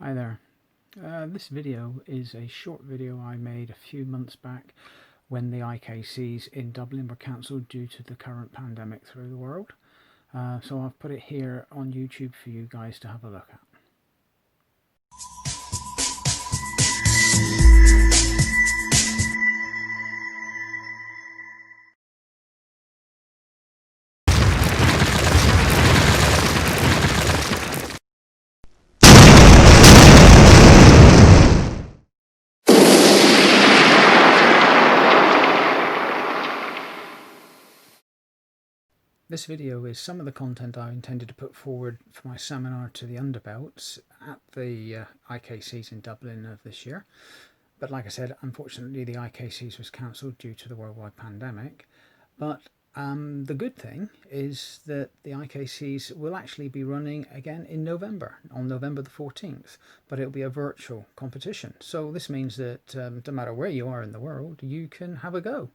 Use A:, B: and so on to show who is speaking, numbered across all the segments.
A: Hi there. This video is a short video I made a few months back when the IKCs in Dublin were cancelled due to the current pandemic through the world. So I've put it here on YouTube for you guys to have a look at. This video is some of the content I intended to put forward for my seminar to the underbelts at the IKCs in Dublin of this year. But like I said, unfortunately the IKCs was cancelled due to the worldwide pandemic. But the good thing is that the IKCs will actually be running again in November, on November the 14th, but it'll be a virtual competition. So this means that no matter where you are in the world, you can have a go.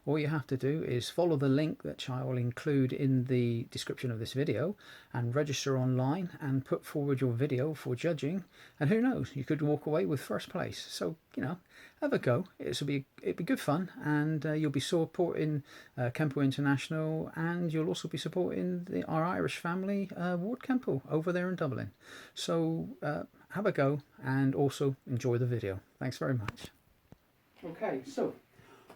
A: All you have to do is follow the link that I will include in the description of this video and register online and put forward your video for judging, and who knows, you could walk away with first place. So, you know, have a go. It'll be good fun, and you'll be supporting Kenpo International, and you'll also be supporting our Irish family, Ward Kenpo, over there in Dublin. So have a go and also enjoy the video. Thanks very much. Okay, so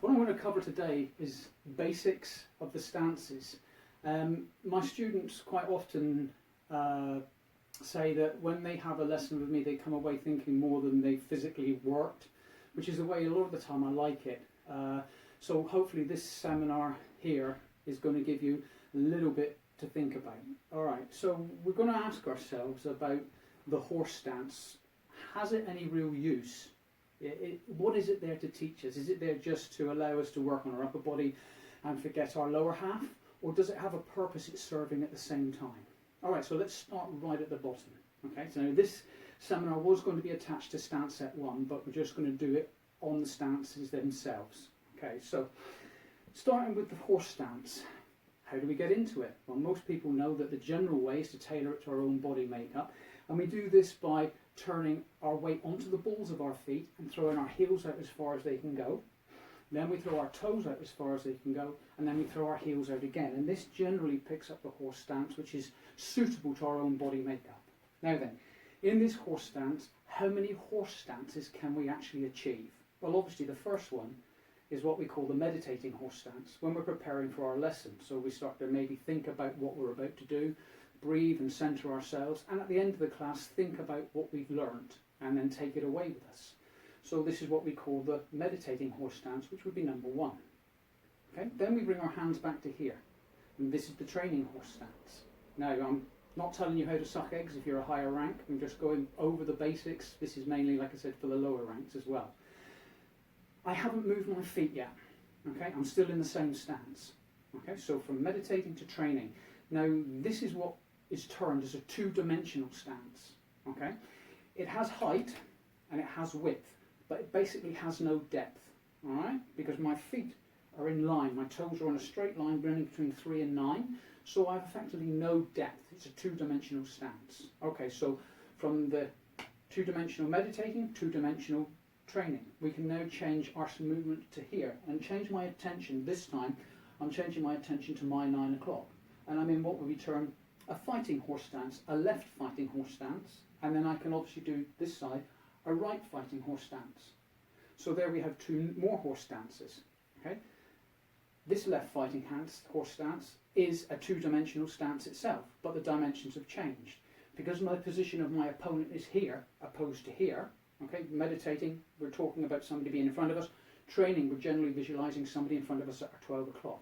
A: what I'm going to cover today is basics of the stances. My students quite often say that when they have a lesson with me, they come away thinking more than they physically worked, which is the way a lot of the time I like it. So hopefully this seminar here is going to give you a little bit to think about. Alright, so we're going to ask ourselves about the horse stance. Has it any real use? What is it there to teach us? Is it there just to allow us to work on our upper body and forget our lower half? Or does it have a purpose it's serving at the same time? Alright, so let's start right at the bottom. Okay, so this seminar was going to be attached to stance set 1, but we're just going to do it on the stances themselves. Okay, so starting with the horse stance, how do we get into it? Well, most people know that the general way is to tailor it to our own body makeup, and we do this by turning our weight onto the balls of our feet and throwing our heels out as far as they can go. Then we throw our toes out as far as they can go, and then we throw our heels out again. And this generally picks up the horse stance, which is suitable to our own body makeup. Now then, in this horse stance, how many horse stances can we actually achieve? Well, obviously the first one is what we call the meditating horse stance, when we're preparing for our lesson. So we start to maybe think about what we're about to do, breathe and centre ourselves, and at the end of the class think about what we've learned and then take it away with us. So this is what we call the meditating horse stance, which would be number 1. Okay, then we bring our hands back to here, and this is the training horse stance. Now I'm not telling you how to suck eggs if you're a higher rank, I'm just going over the basics. This is mainly, like I said, for the lower ranks as well. I haven't moved my feet yet, okay, I'm still in the same stance. Okay, so from meditating to training. Now this is what is termed as a two-dimensional stance. Okay, it has height and it has width, but it basically has no depth. All right, because my feet are in line, my toes are on a straight line running between 3 and 9, so I have effectively no depth. It's a two-dimensional stance. Okay, so from the two-dimensional meditating, two-dimensional training, we can now change our movement to here and change my attention. This time I'm changing my attention to my 9 o'clock, and I'm in what would be termed a fighting horse stance, a left fighting horse stance, and then I can obviously do this side, a right fighting horse stance. So there we have 2 more horse stances. Okay, this left fighting horse stance is a two-dimensional stance itself, but the dimensions have changed because my position of my opponent is here opposed to here. Okay, meditating, we're talking about somebody being in front of us. Training, we're generally visualizing somebody in front of us at 12 o'clock.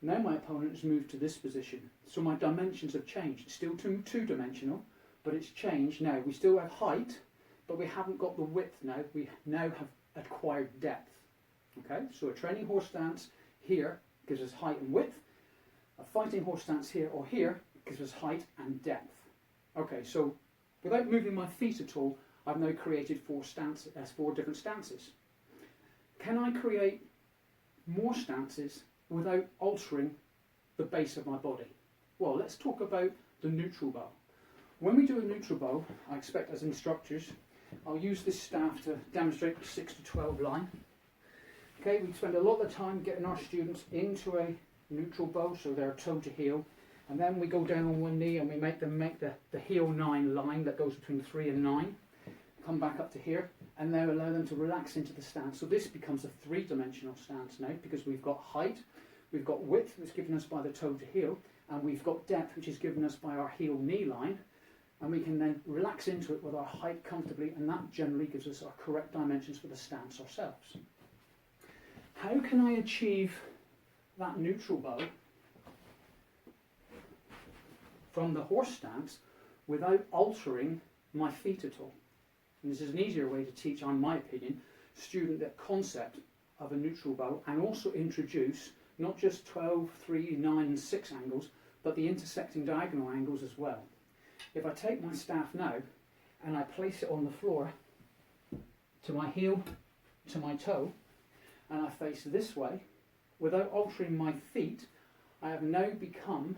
A: Now my opponent has moved to this position, so my dimensions have changed. It's still two-dimensional, but it's changed. Now we still have height, but we haven't got the width now. We now have acquired depth. Okay, so a training horse stance here gives us height and width. A fighting horse stance here or here gives us height and depth. Okay, so without moving my feet at all, I've now created 4 different stances. Can I create more stances without altering the base of my body? Well, let's talk about the neutral bow. When we do a neutral bow, I expect as instructors, I'll use this staff to demonstrate the 6 to 12 line. Okay, we spend a lot of the time getting our students into a neutral bow, so they're toe to heel, and then we go down on one knee and we make them make the heel 9 line that goes between 3 and 9, come back up to here, and then allow them to relax into the stance. So this becomes a 3-dimensional stance now, because we've got height, we've got width, which is given us by the toe to heel, and we've got depth, which is given us by our heel knee line, and we can then relax into it with our height comfortably, and that generally gives us our correct dimensions for the stance ourselves. How can I achieve that neutral bow from the horse stance without altering my feet at all? And this is an easier way to teach, in my opinion, student the concept of a neutral bow, and also introduce not just 12, 3, 9 and 6 angles, but the intersecting diagonal angles as well. If I take my staff now and I place it on the floor to my heel, to my toe, and I face this way, without altering my feet, I have now become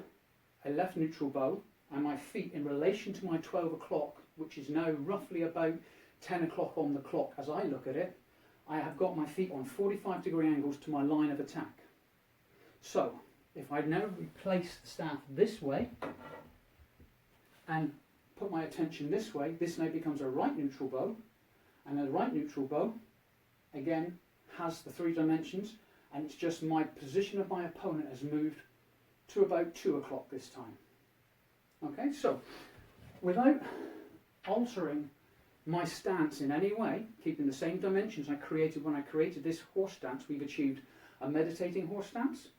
A: a left neutral bow, and my feet in relation to my 12 o'clock, which is now roughly about 10 o'clock on the clock as I look at it, I have got my feet on 45-degree angles to my line of attack. So, if I now replace the staff this way, and put my attention this way, this now becomes a right neutral bow, and a right neutral bow, again, has the 3 dimensions, and it's just my position of my opponent has moved to about 2 o'clock this time. Okay, so without altering my stance in any way, keeping the same dimensions I created when I created this horse stance, we've achieved a meditating horse stance,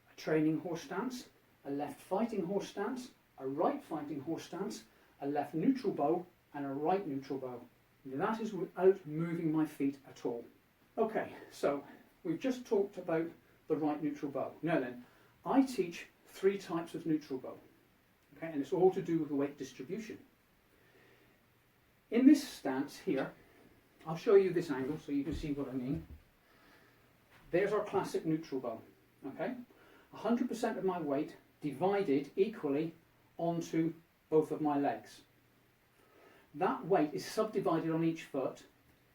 A: a training horse stance, a left fighting horse stance, a right fighting horse stance, a left neutral bow, and a right neutral bow. That is without moving my feet at all. Okay, so we've just talked about the right neutral bow. Now then, I teach 3 types of neutral bow, okay, and it's all to do with the weight distribution. In this stance here, I'll show you this angle so you can see what I mean. There's our classic neutral bow, okay? 100% of my weight divided equally onto both of my legs. That weight is subdivided on each foot,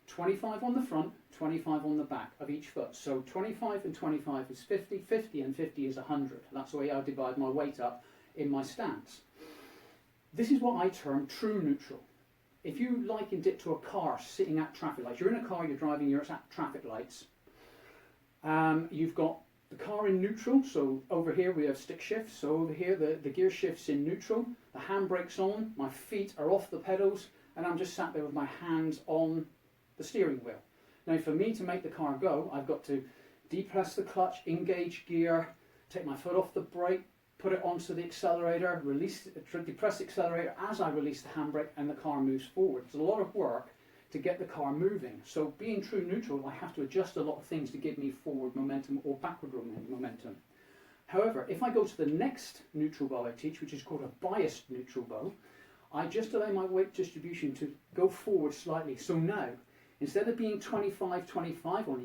A: 25 on the front, 25 on the back of each foot. So 25 and 25 is 50, 50 and 50 is 100. That's the way I divide my weight up in my stance. This is what I term true neutral. If you likened it to a car sitting at traffic lights, you're in a car, you're driving, you're at traffic lights. You've got the car in neutral, so over here we have stick shifts, so over here the gear shift's in neutral, the handbrake's on, my feet are off the pedals, and I'm just sat there with my hands on the steering wheel. Now for me to make the car go, I've got to depress the clutch, engage gear, take my foot off the brake, put it onto the accelerator, depress the accelerator as I release the handbrake, and the car moves forward. It's a lot of work to get the car moving. So being true neutral, I have to adjust a lot of things to give me forward momentum or backward momentum. However, if I go to the next neutral bow I teach, which is called a biased neutral bow, I just allow my weight distribution to go forward slightly. So now, instead of being 25-25 on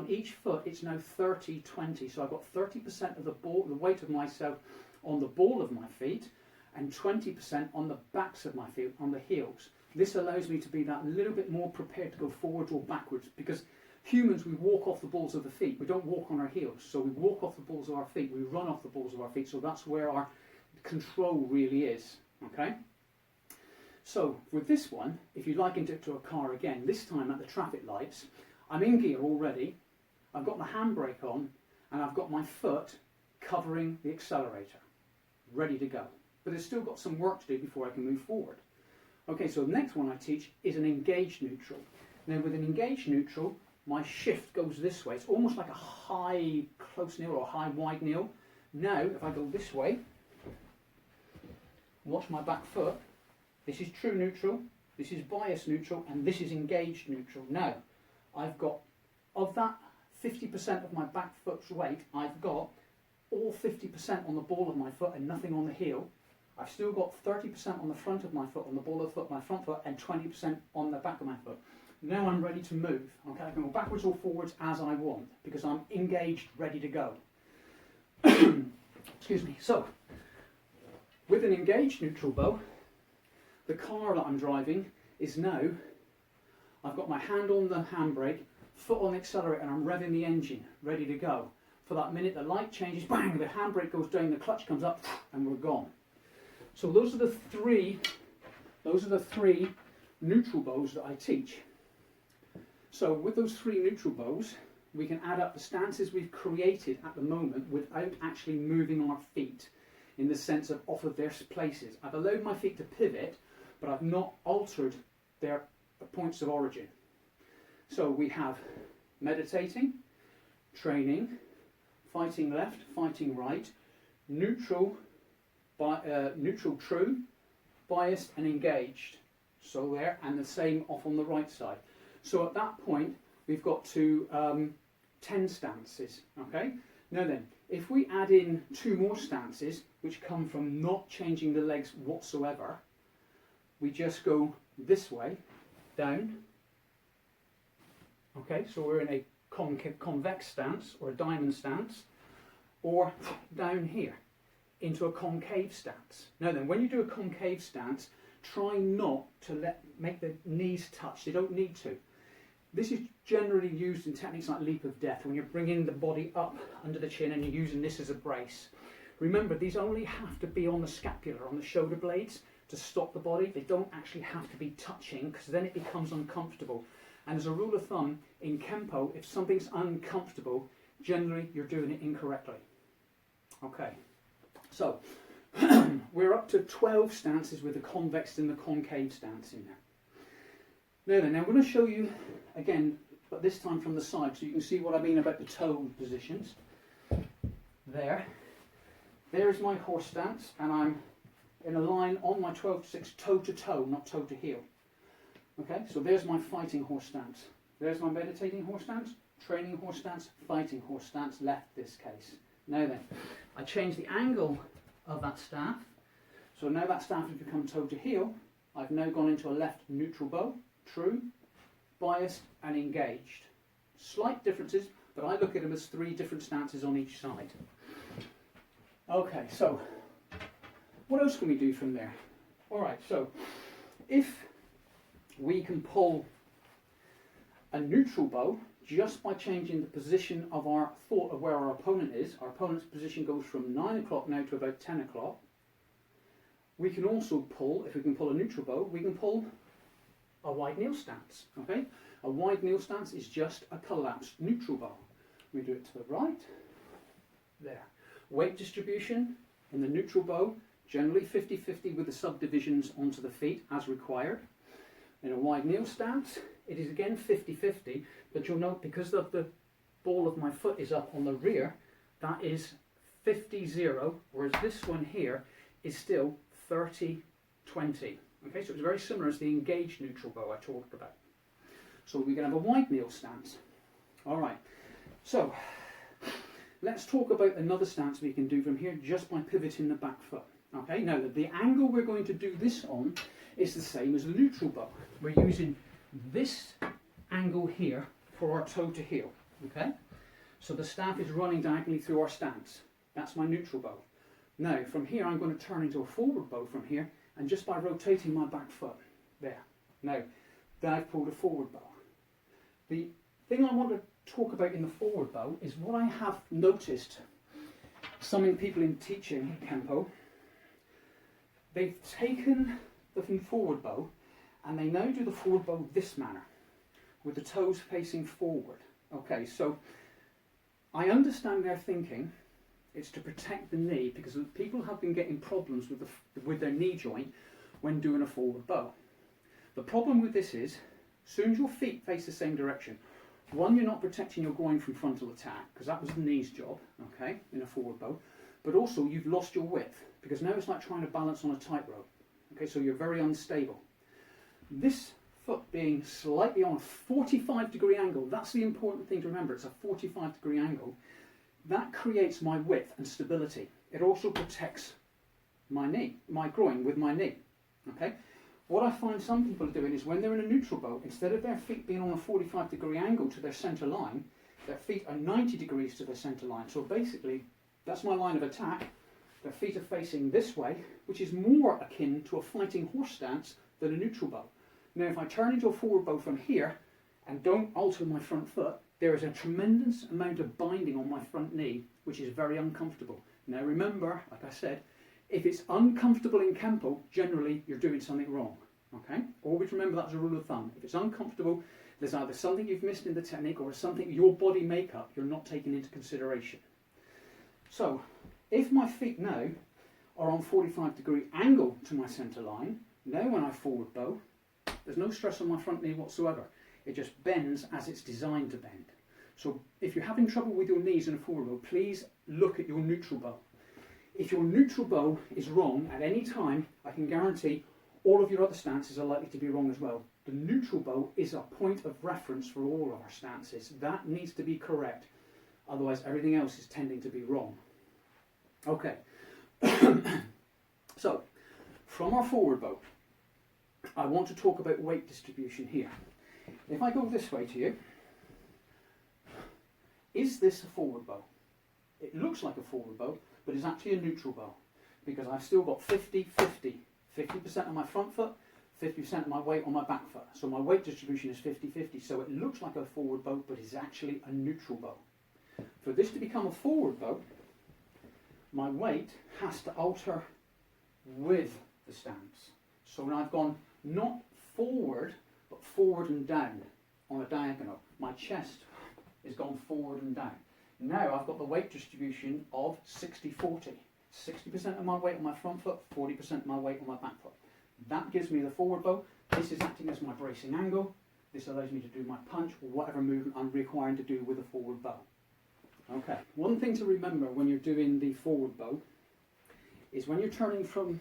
A: each foot it's now 30-20. So I've got 30% of the weight of myself on the ball of my feet and 20% on the backs of my feet, on the heels. This allows me to be that little bit more prepared to go forwards or backwards, because humans, we walk off the balls of the feet. We don't walk on our heels. So we walk off the balls of our feet. We run off the balls of our feet. So that's where our control really is. Okay? So with this one, if you likened it to a car again, this time at the traffic lights, I'm in gear already. I've got my handbrake on and I've got my foot covering the accelerator, ready to go. But it's still got some work to do before I can move forward. Okay, so the next one I teach is an engaged neutral. Now with an engaged neutral, my shift goes this way. It's almost like a high close kneel or a high wide kneel. Now, if I go this way, watch my back foot, this is true neutral, this is bias neutral, and this is engaged neutral. Now, I've got, of that 50% of my back foot's weight, I've got all 50% on the ball of my foot and nothing on the heel. I've still got 30% on the front of my foot, on the ball of the foot, my front foot, and 20% on the back of my foot. Now I'm ready to move. Okay, I can go backwards or forwards as I want because I'm engaged, ready to go. Excuse me. So, with an engaged neutral bow, the car that I'm driving is now I've got my hand on the handbrake, foot on the accelerator, and I'm revving the engine, ready to go. For that minute, the light changes, bang, the handbrake goes down, the clutch comes up, and we're gone. So those are the three neutral bows that I teach. So with those three neutral bows, we can add up the stances we've created at the moment without actually moving our feet in the sense of off of their places. I've allowed my feet to pivot, but I've not altered their points of origin. So we have meditating, training, fighting left, fighting right, neutral, neutral true, biased and engaged. So there, and the same off on the right side. So at that point, we've got to 10 stances, okay? Now then, if we add in 2 more stances, which come from not changing the legs whatsoever, we just go this way, down, okay? So we're in a convex stance, or a diamond stance, or down here, into a concave stance. Now then, when you do a concave stance, try not to make the knees touch, they don't need to. This is generally used in techniques like leap of death, when you're bringing the body up under the chin and you're using this as a brace. Remember, these only have to be on the scapula, on the shoulder blades, to stop the body. They don't actually have to be touching, because then it becomes uncomfortable. And as a rule of thumb, in Kenpo, if something's uncomfortable, generally you're doing it incorrectly. Okay, so we're up to 12 stances with the convex and the concave stance in there. Now then, I'm going to show you again, but this time from the side, so you can see what I mean about the toe positions. There's my horse stance, and I'm in a line on my 12-6 toe to toe, not toe to heel. Okay, so there's my fighting horse stance. There's my meditating horse stance, training horse stance, fighting horse stance, left this case. Now then, I change the angle of that staff. So now that staff has become toe to heel. I've now gone into a left neutral bow, true, biased and engaged. Slight differences, but I look at them as 3 different stances on each side. Okay, so what else can we do from there? Alright, so if we can pull a neutral bow just by changing the position of our thought of where our opponent is, our opponent's position goes from 9 o'clock now to about 10 o'clock. We can also pull, if we can pull a neutral bow, we can pull a wide kneel stance. Okay, a wide kneel stance is just a collapsed neutral bow. We do it to the right, there. Weight distribution in the neutral bow, generally 50-50 with the subdivisions onto the feet as required. In a wide kneel stance, it is again 50-50, but you'll note because of the ball of my foot is up on the rear, that is 50-0, whereas this one here is still 30-20. Okay, so it's very similar as the engaged neutral bow I talked about. So we can have a wide kneel stance. All right, so let's talk about another stance we can do from here just by pivoting the back foot. Okay, now the angle we're going to do this on is the same as the neutral bow. We're using this angle here for our toe to heel. Okay, so the staff is running diagonally through our stance. That's my neutral bow. Now from here I'm going to turn into a forward bow from here, and just by rotating my back foot, there. Now, then I've pulled a forward bow. The thing I want to talk about in the forward bow is what I have noticed some people in teaching Kenpo, they've taken the forward bow and they now do the forward bow this manner, with the toes facing forward. Okay, so I understand their thinking. It's to protect the knee, because people have been getting problems with their knee joint when doing a forward bow. The problem with this is, as soon as your feet face the same direction, one, you're not protecting your groin from frontal attack, because that was the knee's job, okay, in a forward bow, but also you've lost your width, because now it's like trying to balance on a tightrope. Okay, so you're very unstable. This foot being slightly on a 45-degree angle, that's the important thing to remember, it's a 45-degree angle. That creates my width and stability. It also protects my knee, my groin with my knee. Okay. What I find some people are doing is when they're in a neutral bow, instead of their feet being on a 45-degree angle to their centre line, their feet are 90 degrees to their centre line. So basically, that's my line of attack. Their feet are facing this way, which is more akin to a fighting horse stance than a neutral bow. Now if I turn into a forward bow from here and don't alter my front foot, there is a tremendous amount of binding on my front knee, which is very uncomfortable. Now remember, like I said, if it's uncomfortable in Kenpo, generally you're doing something wrong. Okay? Always remember that's a rule of thumb. If it's uncomfortable, there's either something you've missed in the technique or something your body makeup you're not taking into consideration. So, if my feet now are on 45-degree angle to my centre line, now when I forward bow, there's no stress on my front knee whatsoever. It just bends as it's designed to bend. So if you're having trouble with your knees in a forward bow, please look at your neutral bow. If your neutral bow is wrong at any time, I can guarantee all of your other stances are likely to be wrong as well. The neutral bow is a point of reference for all of our stances. That needs to be correct, otherwise everything else is tending to be wrong. Okay, so from our forward bow, I want to talk about weight distribution here. If I go this way to you, is this a forward bow? It looks like a forward bow, but it's actually a neutral bow, because I've still got 50-50. 50% of my front foot, 50% of my weight on my back foot. So my weight distribution is 50-50. So it looks like a forward bow, but it's actually a neutral bow. For this to become a forward bow, my weight has to alter with the stance. So when I've gone not forward, but forward and down on a diagonal, my chest is gone forward and down. Now I've got the weight distribution of 60-40. 60% of my weight on my front foot, 40% of my weight on my back foot. That gives me the forward bow. This is acting as my bracing angle. This allows me to do my punch or whatever movement I'm requiring to do with a forward bow. Okay, one thing to remember when you're doing the forward bow is when you're turning from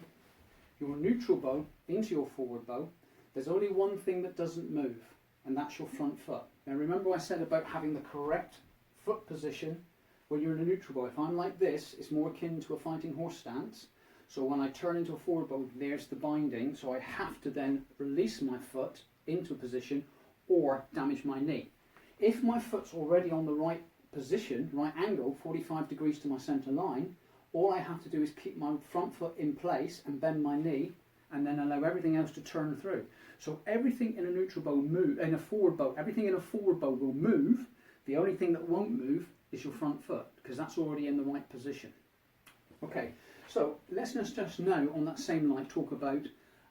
A: your neutral bow into your forward bow, there's only one thing that doesn't move, and that's your front foot. Now remember I said about having the correct foot position when you're in a neutral bow. If I'm like this, it's more akin to a fighting horse stance. So when I turn into a forward bow, there's the binding. So I have to then release my foot into a position or damage my knee. If my foot's already on the right position, right angle, 45 degrees to my centre line, all I have to do is keep my front foot in place and bend my knee and then allow everything else to turn through. So everything in a neutral bow in a forward bow, everything in a forward bow will move. The only thing that won't move is your front foot, because that's already in the right position. Okay, so let's just now on that same line talk about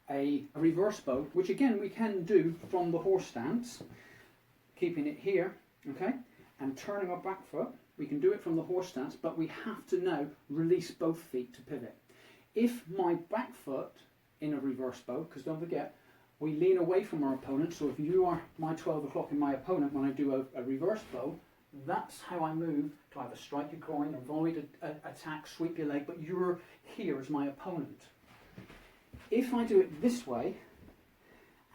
A: a reverse bow, which again we can do from the horse stance, keeping it here, okay, and turning our back foot. We can do it from the horse stance, but we have to now release both feet to pivot. If my back foot in a reverse bow, because don't forget, we lean away from our opponent, so if you are my 12 o'clock in my opponent when I do a reverse bow, that's how I move to either strike your groin, avoid an attack, sweep your leg, but you're here as my opponent. If I do it this way,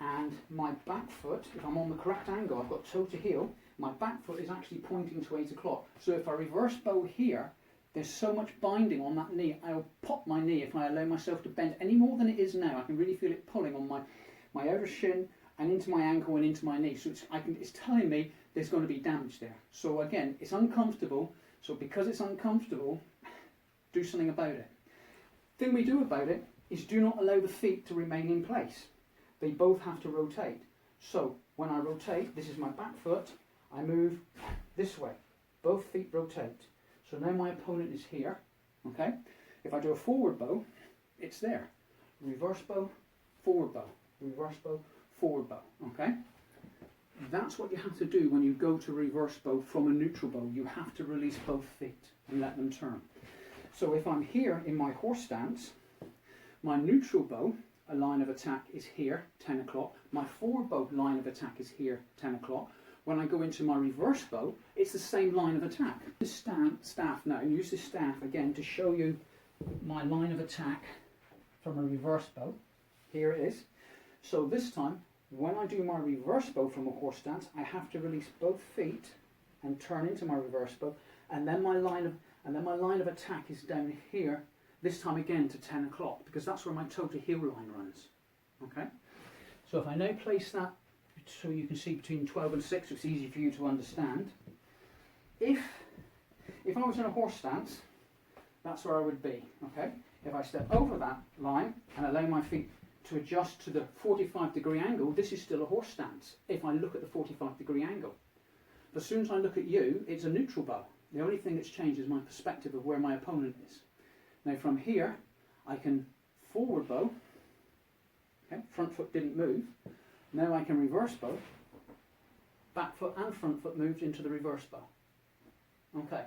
A: and my back foot, if I'm on the correct angle, I've got toe to heel, my back foot is actually pointing to 8 o'clock. So if I reverse bow here, there's so much binding on that knee, I'll pop my knee if I allow myself to bend any more than it is now. I can really feel it pulling on my outer shin and into my ankle and into my knee. So it's telling me there's going to be damage there. So again, it's uncomfortable. So because it's uncomfortable, do something about it. The thing we do about it is do not allow the feet to remain in place. They both have to rotate. So when I rotate, this is my back foot, I move this way. Both feet rotate. So now my opponent is here, okay? If I do a forward bow, it's there. Reverse bow, forward bow. Reverse bow, forward bow, okay? That's what you have to do when you go to reverse bow from a neutral bow. You have to release both feet and let them turn. So if I'm here in my horse stance, my neutral bow, a line of attack is here, 10 o'clock. My forward bow line of attack is here, 10 o'clock. When I go into my reverse bow, it's the same line of attack. This staff now, use this staff again to show you my line of attack from a reverse bow. Here it is. So this time, when I do my reverse bow from a horse stance, I have to release both feet and turn into my reverse bow, and then my line of attack is down here. This time again to 10 o'clock, because that's where my toe to heel line runs. Okay. So if I now place that so you can see between 12 and 6, it's easy for you to understand. If I was in a horse stance, that's where I would be. Okay. If I step over that line and allow my feet to adjust to the 45-degree angle, this is still a horse stance if I look at the 45-degree angle. But as soon as I look at you, it's a neutral bow. The only thing that's changed is my perspective of where my opponent is. Now from here, I can forward bow. Okay, front foot didn't move. Now I can reverse bow. Back foot and front foot moved into the reverse bow. Okay,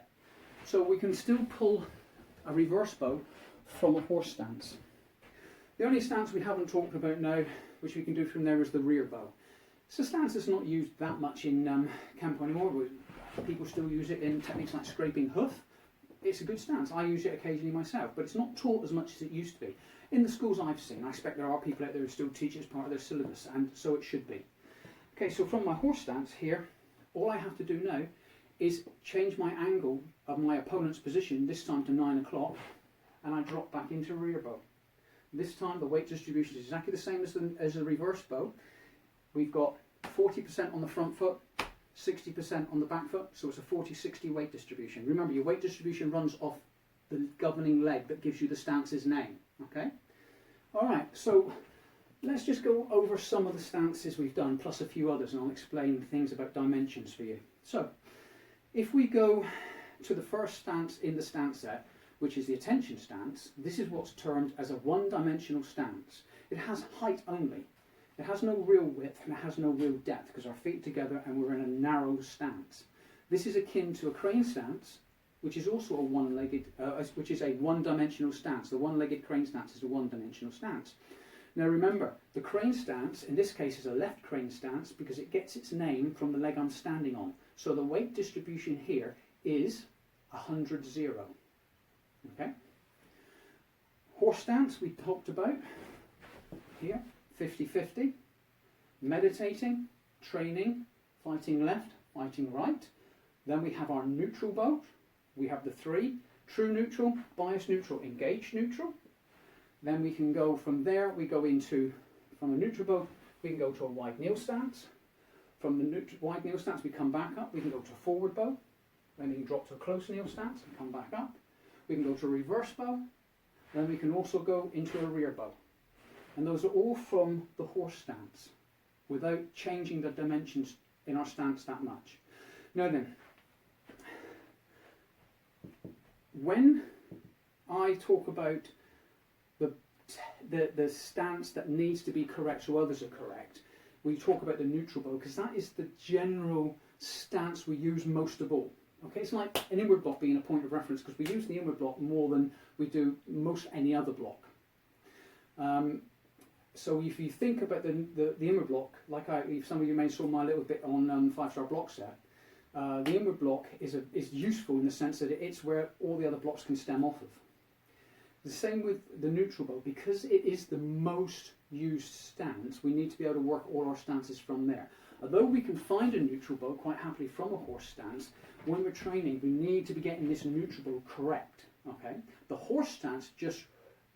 A: so we can still pull a reverse bow from a horse stance. The only stance we haven't talked about now, which we can do from there, is the rear bow. It's a stance that's not used that much in Kenpo anymore, but people still use it in techniques like scraping hoof. It's a good stance. I use it occasionally myself, but it's not taught as much as it used to be. In the schools I've seen, I expect there are people out there who still teach it as part of their syllabus, and so it should be. Okay, so from my horse stance here, all I have to do now is change my angle of my opponent's position, this time to 9 o'clock, and I drop back into rear bow. This time the weight distribution is exactly the same as the reverse bow. We've got 40% on the front foot, 60% on the back foot, so it's a 40-60 weight distribution. Remember, your weight distribution runs off the governing leg that gives you the stance's name. Okay? Alright, so let's just go over some of the stances we've done, plus a few others, and I'll explain things about dimensions for you. So, if we go to the first stance in the stance set, which is the attention stance, this is what's termed as a one-dimensional stance. It has height only. It has no real width and it has no real depth because our feet are together and we're in a narrow stance. This is akin to a crane stance, which is also a one-legged, which is a one-dimensional stance. The one-legged crane stance is a one-dimensional stance. Now remember, the crane stance in this case is a left crane stance because it gets its name from the leg I'm standing on. So the weight distribution here is 100-0. Okay. Horse stance we talked about here, 50-50. Meditating, training, fighting left, fighting right. Then we have our neutral bow. We have the three: true neutral, bias neutral, engaged neutral. Then we can go from there, we go into, from a neutral bow, we can go to a wide kneel stance. From the wide kneel stance we come back up, we can go to a forward bow. Then we can drop to a close kneel stance and come back up. We can go to a reverse bow. Then we can also go into a rear bow. And those are all from the horse stance, without changing the dimensions in our stance that much. Now then, when I talk about the stance that needs to be correct so others are correct, we talk about the neutral bow because that is the general stance we use most of all. Okay, it's like an inward block being a point of reference because we use the inward block more than we do most any other block. So if you think about the inward block, like some of you may saw my little bit on 5-star block set, the inward block is useful in the sense that it's where all the other blocks can stem off of. The same with the neutral bow, because it is the most used stance, we need to be able to work all our stances from there. Although we can find a neutral bow quite happily from a horse stance, when we're training we need to be getting this neutral bow correct. Okay? The horse stance just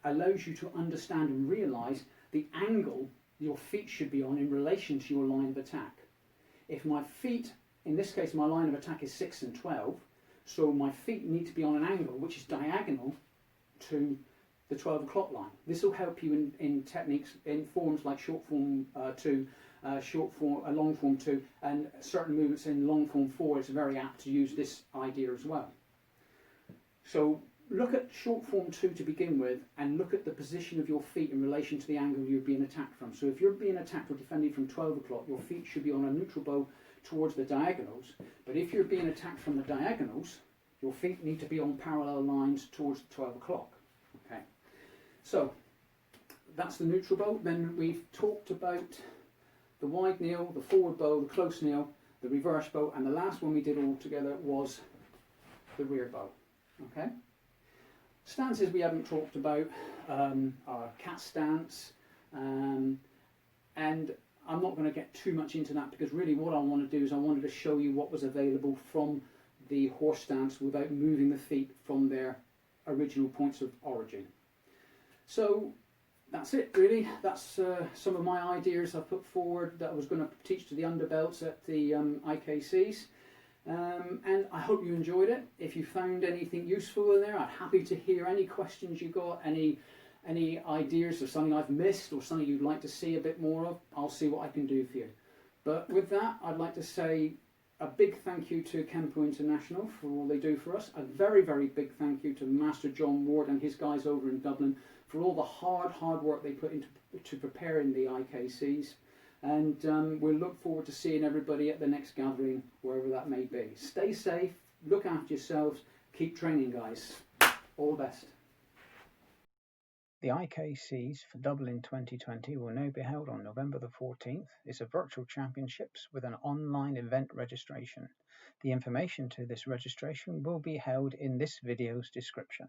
A: allows you to understand and realise the angle your feet should be on in relation to your line of attack. If my feet, in this case my line of attack is 6 and 12, so my feet need to be on an angle which is diagonal to the 12 o'clock line. This will help you in techniques, in forms like short form 2, long form 2, and certain movements in long form 4. It's very apt to use this idea as well. So look at short form 2 to begin with, and look at the position of your feet in relation to the angle you're being attacked from. So if you're being attacked or defended from 12 o'clock, your feet should be on a neutral bow towards the diagonals. But if you're being attacked from the diagonals, your feet need to be on parallel lines towards 12 o'clock. Okay, so that's the neutral bow. Then we've talked about the wide kneel, the forward bow, the close kneel, the reverse bow, and the last one we did all together was the rear bow. Okay. Stances we haven't talked about are cat stance, and I'm not going to get too much into that because really what I want to do is I wanted to show you what was available from the horse stance without moving the feet from their original points of origin. So that's it really. That's some of my ideas I've put forward that I was going to teach to the underbelts at the IKCs. And I hope you enjoyed it. If you found anything useful in there, I'm happy to hear any questions you got, any Any ideas or something I've missed or something you'd like to see a bit more of, I'll see what I can do for you. But with that, I'd like to say a big thank you to Kenpo International for all they do for us. A very, very big thank you to Master John Ward and his guys over in Dublin for all the hard work they put into preparing the IKCs. And we'll look forward to seeing everybody at the next gathering, wherever that may be. Stay safe, look after yourselves, keep training, guys. All the best. The IKCs for Dublin 2020 will now be held on November the 14th. It's a virtual championships with an online event registration. The information to this registration will be held in this video's description.